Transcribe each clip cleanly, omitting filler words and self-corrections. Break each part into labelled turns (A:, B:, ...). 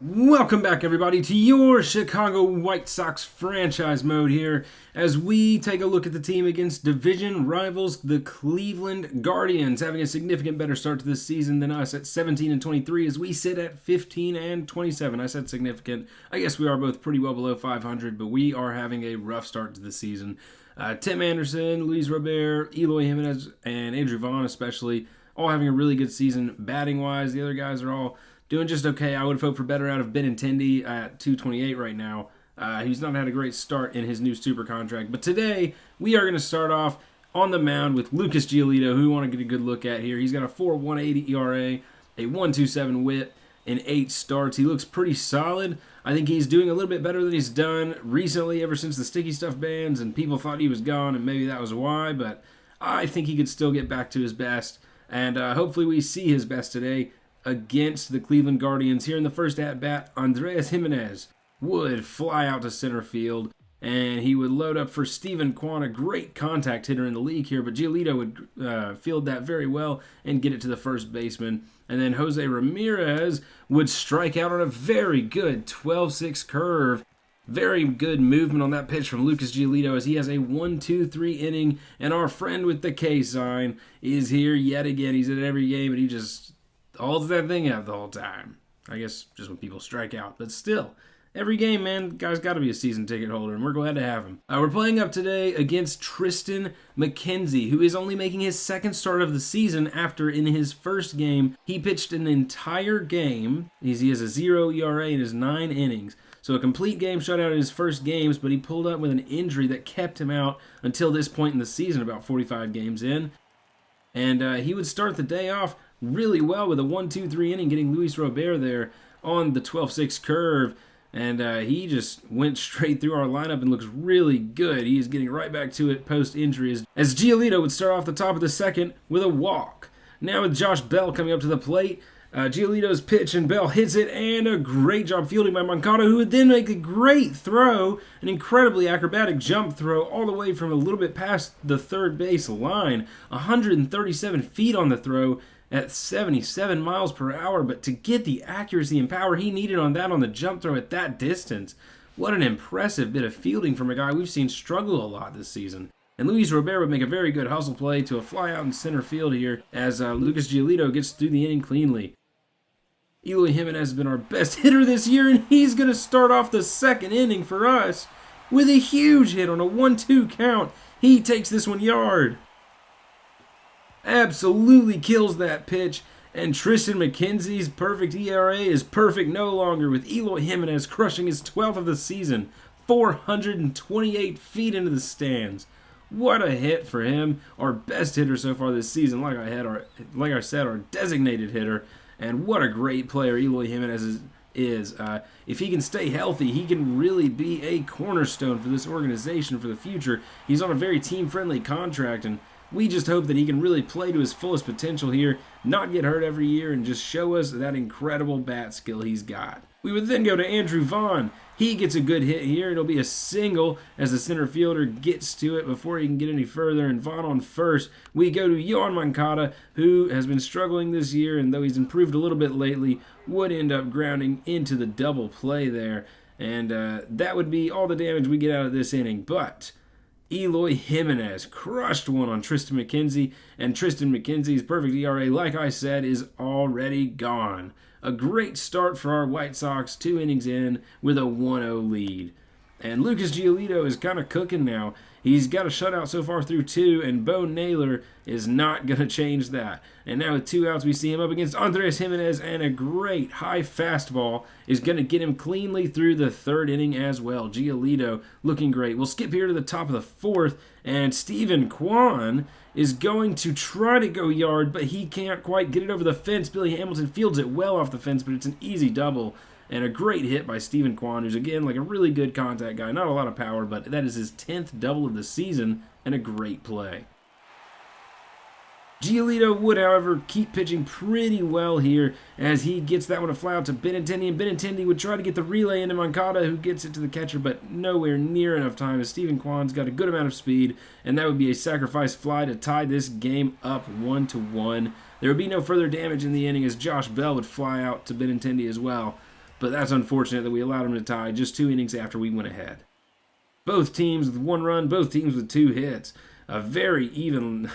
A: Welcome back, everybody, to your Chicago White Sox franchise mode here as we take a look at the team against division rivals, the Cleveland Guardians, having a significant better start to this season than us at 17-23 as we sit at 15-27. I said significant. I guess we are both pretty well below 500, but we are having a rough start to the season. Tim Anderson, Luis Robert, Eloy Jimenez, and Andrew Vaughn especially, all having a really good season batting-wise. The other guys are all doing just okay. I would vote for better out of Benintendi at 228 right now. He's not had a great start in his new super contract. But today, we are going to start off on the mound with Lucas Giolito, who we want to get a good look at here. He's got a 4.180 ERA, a 1.27 WHIP, in 8 starts. He looks pretty solid. I think he's doing a little bit better than he's done recently ever since the sticky stuff bans, and people thought he was gone, and maybe that was why. But I think he could still get back to his best, and hopefully we see his best today against the Cleveland Guardians. Here in the first at-bat, Andrés Giménez would fly out to center field, and he would load up for Steven Kwan, a great contact hitter in the league here, but Giolito would field that very well and get it to the first baseman. And then Jose Ramirez would strike out on a very good 12-6 curve. Very good movement on that pitch from Lucas Giolito as he has a 1-2-3 inning, and our friend with the K sign is here yet again. He's at every game, and he just holds that thing out the whole time. I guess just when people strike out. But still, every game, man, the guy's got to be a season ticket holder, and we're glad to have him. We're playing up today against Tristan McKenzie, who is only making his second start of the season after in his first game, he pitched an entire game. He has a 0 ERA in his 9 innings. So a complete game shutout in his first games, but he pulled up with an injury that kept him out until this point in the season, about 45 games in. And he would start the day off really well with a 1-2-3 inning, getting Luis Robert there on the 12-6 curve. And he just went straight through our lineup and looks really good. He is getting right back to it post-injury as Giolito would start off the top of the second with a walk. Now with Josh Bell coming up to the plate, Giolito's pitch and Bell hits it, and a great job fielding by Moncada, who would then make a great throw, an incredibly acrobatic jump throw all the way from a little bit past the third base line, 137 feet on the throw at 77 miles per hour, but to get the accuracy and power he needed on the jump throw at that distance, what an impressive bit of fielding from a guy we've seen struggle a lot this season. And Luis Robert would make a very good hustle play to a fly out in center field here as Lucas Giolito gets through the inning cleanly. Eloy Jimenez has been our best hitter this year, and he's going to start off the second inning for us with a huge hit on a 1-2 count. He takes this one yard. Absolutely kills that pitch, and Tristan McKenzie's perfect ERA is perfect no longer, with Eloy Jimenez crushing his 12th of the season, 428 feet into the stands. What a hit for him, our best hitter so far this season, like I said, our designated hitter, and what a great player Eloy Jimenez is. If he can stay healthy, he can really be a cornerstone for this organization for the future. He's on a very team-friendly contract, and we just hope that he can really play to his fullest potential here, not get hurt every year, and just show us that incredible bat skill he's got. We would then go to Andrew Vaughn. He gets a good hit here. It'll be a single as the center fielder gets to it before he can get any further, and Vaughn on first. We go to Yoan Moncada, who has been struggling this year, and though he's improved a little bit lately, would end up grounding into the double play there. And that would be all the damage we get out of this inning. But Eloy Jimenez crushed one on Tristan McKenzie, and Tristan McKenzie's perfect ERA, like I said, is already gone. A great start for our White Sox, 2 innings in with a 1-0 lead. And Lucas Giolito is kind of cooking now. He's got a shutout so far through 2, and Bo Naylor is not going to change that. And now with 2 outs, we see him up against Andrés Giménez, and a great high fastball is going to get him cleanly through the 3rd inning as well. Giolito looking great. We'll skip here to the top of the 4th, and Steven Kwan is going to try to go yard, but he can't quite get it over the fence. Billy Hamilton fields it well off the fence, but it's an easy double. And a great hit by Steven Kwan, who's, again, like a really good contact guy. Not a lot of power, but that is his 10th double of the season, and a great play. Giolito would, however, keep pitching pretty well here as he gets that one to fly out to Benintendi, and Benintendi would try to get the relay into Moncada, who gets it to the catcher, but nowhere near enough time as Steven Kwan's got a good amount of speed, and that would be a sacrifice fly to tie this game up 1-1. There would be no further damage in the inning as Josh Bell would fly out to Benintendi as well. but that's unfortunate that we allowed them to tie just 2 innings after we went ahead. Both teams with 1 run, both teams with 2 hits. A very even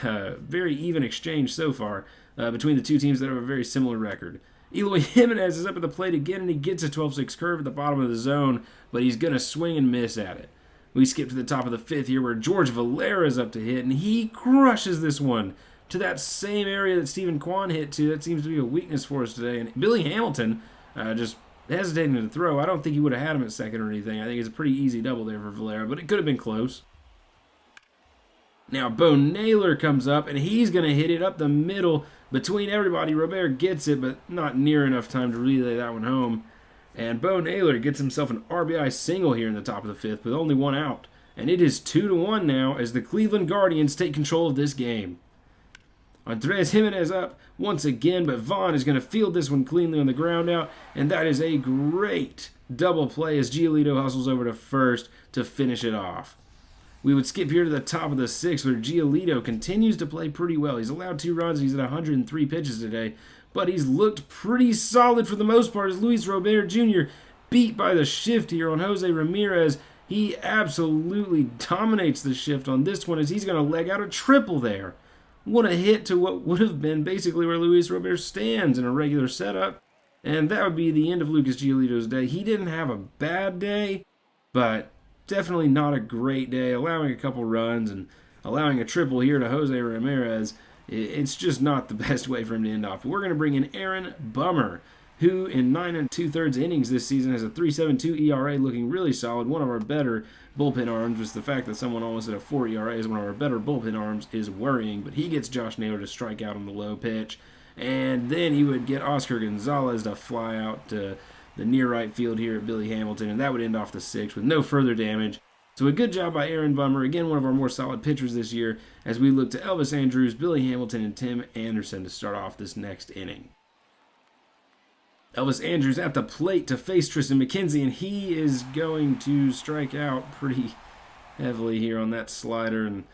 A: exchange so far between the two teams that have a very similar record. Eloy Jimenez is up at the plate again, and he gets a 12-6 curve at the bottom of the zone, but he's going to swing and miss at it. We skip to the top of the 5th here where George Valera is up to hit, and he crushes this one to that same area that Stephen Kwan hit to. That seems to be a weakness for us today. And Billy Hamilton just hesitating to throw. I don't think he would have had him at second or anything. I think it's a pretty easy double there for Valera, but it could have been close. Now Bo Naylor comes up, and he's going to hit it up the middle between everybody. Robert gets it, but not near enough time to relay that one home. And Bo Naylor gets himself an RBI single here in the top of the 5th with only 1 out. And it is 2-1 now as the Cleveland Guardians take control of this game. Andres Jimenez up once again, but Vaughn is going to field this one cleanly on the ground out. And that is a great double play as Giolito hustles over to first to finish it off. We would skip here to the top of the 6th where Giolito continues to play pretty well. He's allowed 2 runs. He's at 103 pitches today, but he's looked pretty solid for the most part as Luis Robert Jr. beat by the shift here on Jose Ramirez. He absolutely dominates the shift on this one as he's going to leg out a triple there. What a hit to what would have been basically where Luis Robert stands in a regular setup. And that would be the end of Lucas Giolito's day. He didn't have a bad day, but definitely not a great day, allowing a couple runs and allowing a triple here to Jose Ramirez. It's just not the best way for him to end off. But we're going to bring in Aaron Bummer, who in 9 2/3 innings this season has a 3.72 ERA, looking really solid. One of our better bullpen arms. Just the fact that someone almost at a 4 ERA is one of our better bullpen arms is worrying. But he gets Josh Naylor to strike out on the low pitch. And then he would get Oscar Gonzalez to fly out to the near right field here at Billy Hamilton, and that would end off the 6th with no further damage. So a good job by Aaron Bummer, again one of our more solid pitchers this year, as we look to Elvis Andrus, Billy Hamilton, and Tim Anderson to start off this next inning. Elvis Andrus at the plate to face Tristan McKenzie, and he is going to strike out pretty heavily here on that slider, and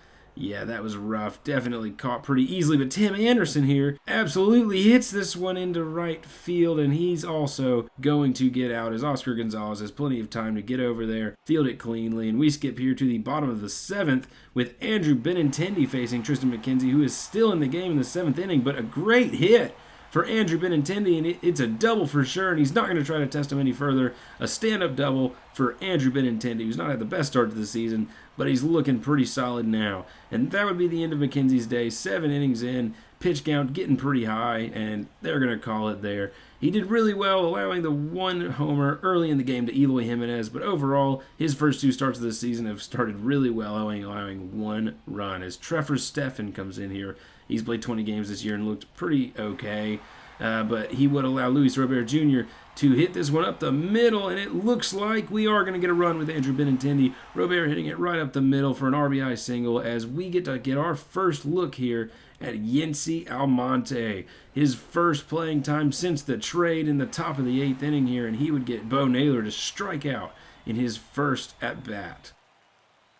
A: yeah, that was rough. Definitely caught pretty easily, but Tim Anderson here absolutely hits this one into right field, and he's also going to get out as Oscar Gonzalez has plenty of time to get over there, field it cleanly, and we skip here to the bottom of the 7th with Andrew Benintendi facing Tristan McKenzie, who is still in the game in the 7th inning, but a great hit for Andrew Benintendi, and it's a double for sure, and he's not going to try to test him any further. A stand-up double for Andrew Benintendi, who's not had the best start to the season, but he's looking pretty solid now. And that would be the end of McKenzie's day. 7 innings in, pitch count getting pretty high, and they're going to call it there. He did really well, allowing the 1 homer early in the game to Eloy Jimenez, but overall, his first 2 starts of the season have started really well, allowing 1 run. As Trevor Steffen comes in here, he's played 20 games this year and looked pretty okay, but he would allow Luis Robert Jr. to hit this one up the middle, and it looks like we are going to get a run with Andrew Benintendi. Robert hitting it right up the middle for an RBI single as we get to get our first look here at Yency Almonte. His first playing time since the trade in the top of the 8th inning here, and he would get Bo Naylor to strike out in his first at-bat.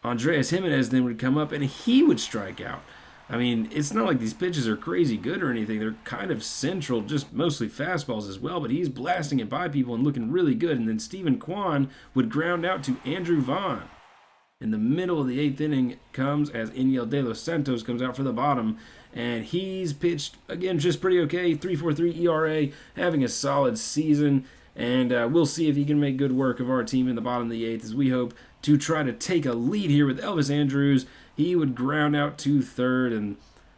A: Andres Jimenez then would come up, and he would strike out. I mean, it's not like these pitches are crazy good or anything. They're kind of central, just mostly fastballs as well, but he's blasting it by people and looking really good. And then Stephen Kwan would ground out to Andrew Vaughn. In the middle of the 8th inning comes as Iniel De Los Santos comes out for the bottom, and he's pitched, again, just pretty okay, 3.43 ERA, having a solid season, and we'll see if he can make good work of our team in the bottom of the 8th as we hope to try to take a lead here with Elvis Andrus. He would ground out to third, and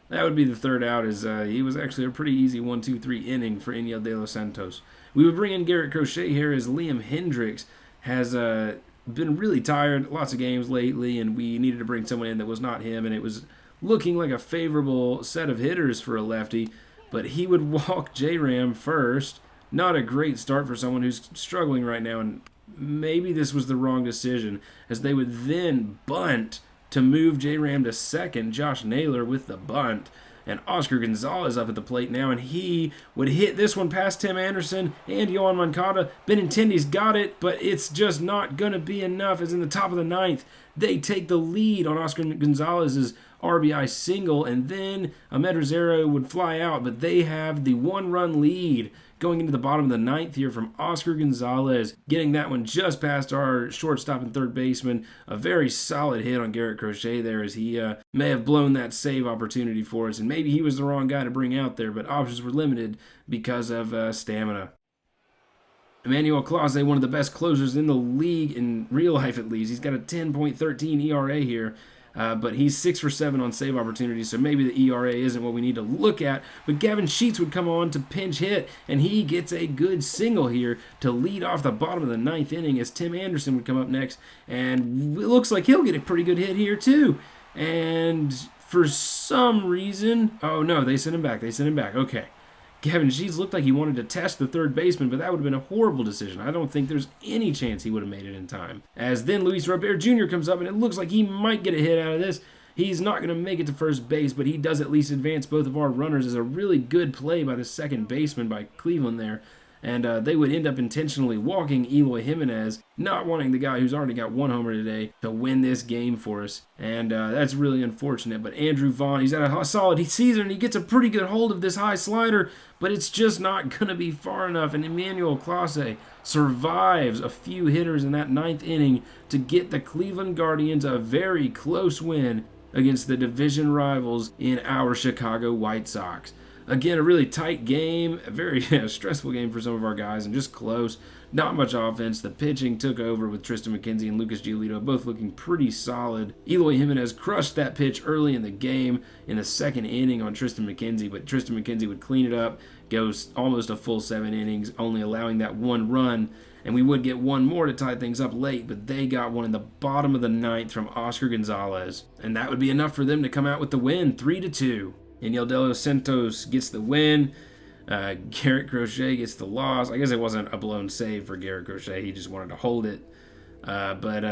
A: that would be the 3rd out, as he was actually a pretty easy 1-2-3 inning for Iniel De Los Santos. We would bring in Garrett Crochet here as Liam Hendricks has been really tired, lots of games lately, and we needed to bring someone in that was not him, and it was looking like a favorable set of hitters for a lefty, but he would walk J-Ram first. Not a great start for someone who's struggling right now, and maybe this was the wrong decision, as they would then bunt to move J-Ram to second. Josh Naylor with the bunt, and Oscar Gonzalez up at the plate now, and he would hit this one past Tim Anderson and Yohan Moncada. Benintendi's got it, but it's just not going to be enough, as in the top of the 9th, they take the lead on Oscar Gonzalez's RBI single, and then Ahmed Rosero would fly out, but they have the 1-run lead going into the bottom of the ninth here from Oscar Gonzalez, getting that one just past our shortstop and third baseman. A very solid hit on Garrett Crochet there, as he may have blown that save opportunity for us, and maybe he was the wrong guy to bring out there, but options were limited because of stamina. Emmanuel Clase, one of the best closers in the league, in real life at least. He's got a 10.13 ERA here, but he's 6 for 7 on save opportunities, so maybe the ERA isn't what we need to look at. But Gavin Sheets would come on to pinch hit, and he gets a good single here to lead off the bottom of the ninth inning, as Tim Anderson would come up next, and it looks like he'll get a pretty good hit here too. And for some reason, oh no, they sent him back. Okay. Gavin Sheets looked like he wanted to test the third baseman, but that would have been a horrible decision. I don't think there's any chance he would have made it in time. As then Luis Robert Jr. comes up, and it looks like he might get a hit out of this. He's not going to make it to first base, but he does at least advance both of our runners. As a really good play by the second baseman by Cleveland there. And they would end up intentionally walking Eloy Jimenez, not wanting the guy who's already got one homer today to win this game for us. And that's really unfortunate. But Andrew Vaughn, he's at a solid season, and he gets a pretty good hold of this high slider, but it's just not going to be far enough. And Emmanuel Clase survives a few hitters in that ninth inning to get the Cleveland Guardians a very close win against the division rivals in our Chicago White Sox. Again, a really tight game, a very stressful game for some of our guys, and just close. Not much offense. The pitching took over with Tristan McKenzie and Lucas Giolito, both looking pretty solid. Eloy Jimenez crushed that pitch early in the game in the second inning on Tristan McKenzie, but Tristan McKenzie would clean it up, goes almost a full 7 innings, only allowing that one run, and we would get one more to tie things up late, but they got one in the bottom of the ninth from Oscar Gonzalez, and that would be enough for them to come out with the win, 3-2. Daniel De Los Santos gets the win. Garrett Crochet gets the loss. I guess it wasn't a blown save for Garrett Crochet. He just wanted to hold it. But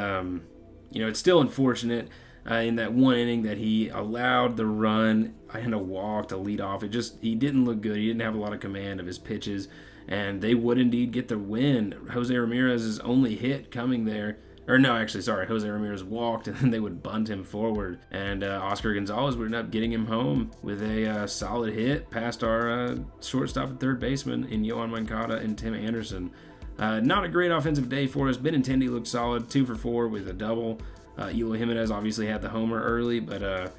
A: it's still unfortunate in that one inning that he allowed the run and a walk to lead off. He didn't look good. He didn't have a lot of command of his pitches, and they would indeed get the win. Jose Ramirez's only hit coming there. Jose Ramirez walked, and then they would bunt him forward. And Oscar Gonzalez would end up getting him home with a solid hit past our shortstop and third baseman in Yohan Moncada and Tim Anderson. Not a great offensive day for us. Benintendi looked solid, 2 for 4 with a double. Eloy Jimenez obviously had the homer early, but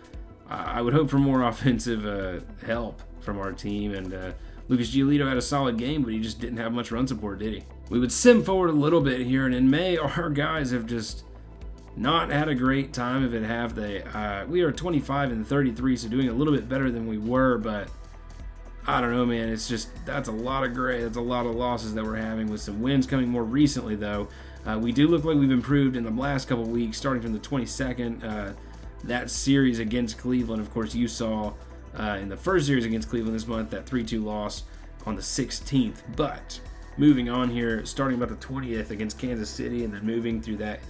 A: I would hope for more offensive help from our team. And Lucas Giolito had a solid game, but he just didn't have much run support, did he? We would sim forward a little bit here, and in May, our guys have just not had a great time of it, have they? We are 25-33, so doing a little bit better than we were, but I don't know, man. That's a lot of gray. That's a lot of losses that we're having, with some wins coming more recently, though. We do look like we've improved in the last couple of weeks, starting from the 22nd. That series against Cleveland, of course, you saw in the first series against Cleveland this month, that 3-2 loss on the 16th. But moving on here, starting about the 20th against Kansas City, and then moving through that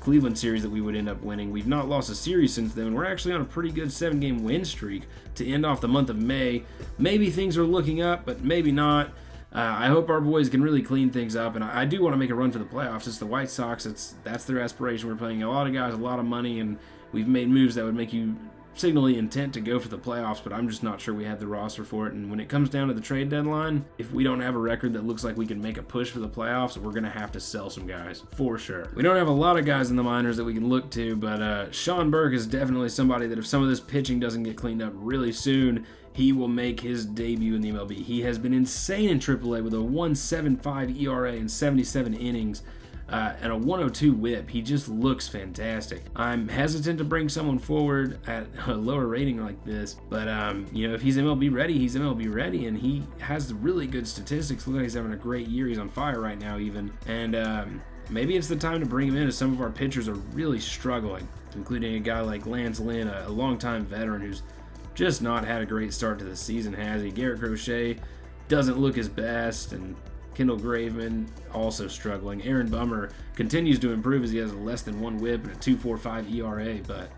A: Cleveland series that we would end up winning. We've not lost a series since then. We're actually on a pretty good 7-game win streak to end off the month of May. Maybe things are looking up, but maybe not. I hope our boys can really clean things up, and I do want to make a run for the playoffs. It's the White Sox. That's their aspiration. We're playing a lot of guys, a lot of money, and we've made moves that would make you signal the intent to go for the playoffs, but I'm just not sure we have the roster for it. And when it comes down to the trade deadline, if we don't have a record that looks like we can make a push for the playoffs, we're going to have to sell some guys, for sure. We don't have a lot of guys in the minors that we can look to, but Sean Burke is definitely somebody that if some of this pitching doesn't get cleaned up really soon, he will make his debut in the MLB. He has been insane in AAA with a 1.75 ERA in 77 innings. And a 102 whip. He just looks fantastic. I'm hesitant to bring someone forward at a lower rating like this, but if he's MLB ready, he's MLB ready, and he has really good statistics. Looks like he's having a great year. He's on fire right now even, and maybe it's the time to bring him in, as some of our pitchers are really struggling, including a guy like Lance Lynn, a longtime veteran who's just not had a great start to the season, has he? Garrett Crochet doesn't look his best, and Kendall Graveman also struggling. Aaron Bummer continues to improve as he has a less than 1 whip and a 2.45 ERA, but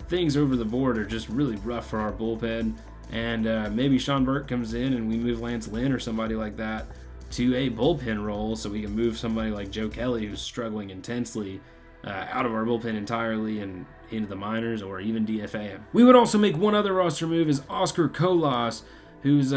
A: things over the board are just really rough for our bullpen. And maybe Sean Burke comes in and we move Lance Lynn or somebody like that to a bullpen role, so we can move somebody like Joe Kelly, who's struggling intensely, out of our bullpen entirely and into the minors, or even DFA him. We would also make one other roster move, is Oscar Colas, who's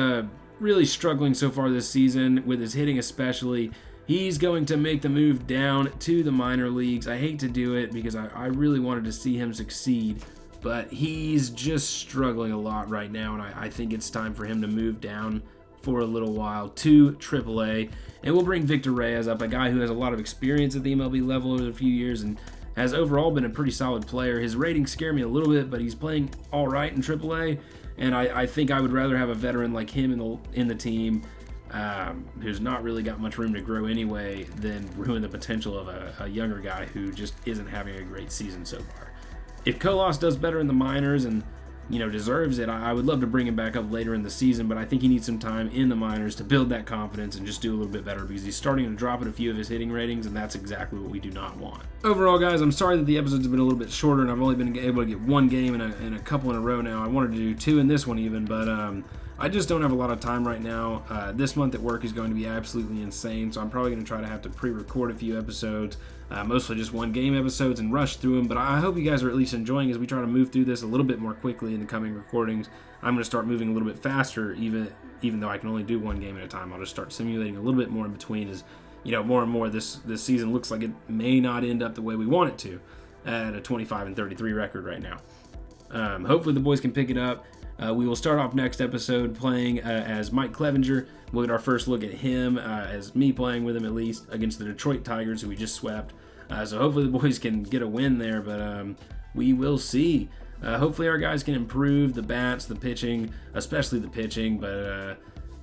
A: really struggling so far this season with his hitting especially. He's going to make the move down to the minor leagues. I hate to do it because I really wanted to see him succeed, but he's just struggling a lot right now, and I think it's time for him to move down for a little while to AAA. And we'll bring Victor Reyes up, a guy who has a lot of experience at the MLB level over a few years and has overall been a pretty solid player. His ratings scare me a little bit, but he's playing all right in AAA, and I think I would rather have a veteran like him in the team, who's not really got much room to grow anyway, than ruin the potential of a younger guy who just isn't having a great season so far. If Colas does better in the minors and deserves it, I would love to bring him back up later in the season, but I think he needs some time in the minors to build that confidence and just do a little bit better, because he's starting to drop at a few of his hitting ratings, and that's exactly what we do not want. Overall, guys, I'm sorry that the episodes have been a little bit shorter, and I've only been able to get one game in a couple in a row now. I wanted to do two in this one even, but I just don't have a lot of time right now. This month at work is going to be absolutely insane, so I'm probably going to try to have to pre-record a few episodes, mostly just one game episodes, and rush through them. But I hope you guys are at least enjoying as we try to move through this a little bit more quickly in the coming recordings. I'm going to start moving a little bit faster, even though I can only do one game at a time. I'll just start simulating a little bit more in between as more and more this season looks like it may not end up the way we want it to, at a 25-33 record right now. Hopefully the boys can pick it up. We will start off next episode playing as Mike Clevenger. We'll get our first look at him, as me playing with him at least, against the Detroit Tigers, who we just swept. So hopefully the boys can get a win there, but we will see. Hopefully our guys can improve the bats, the pitching, especially the pitching, but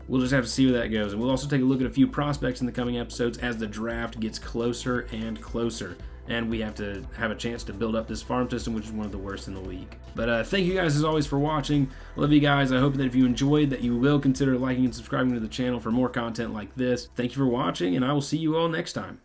A: we'll just have to see where that goes. And we'll also take a look at a few prospects in the coming episodes as the draft gets closer and closer, and we have to have a chance to build up this farm system, which is one of the worst in the league. But thank you guys as always for watching. Love you guys. I hope that if you enjoyed, that you will consider liking and subscribing to the channel for more content like this. Thank you for watching, and I will see you all next time.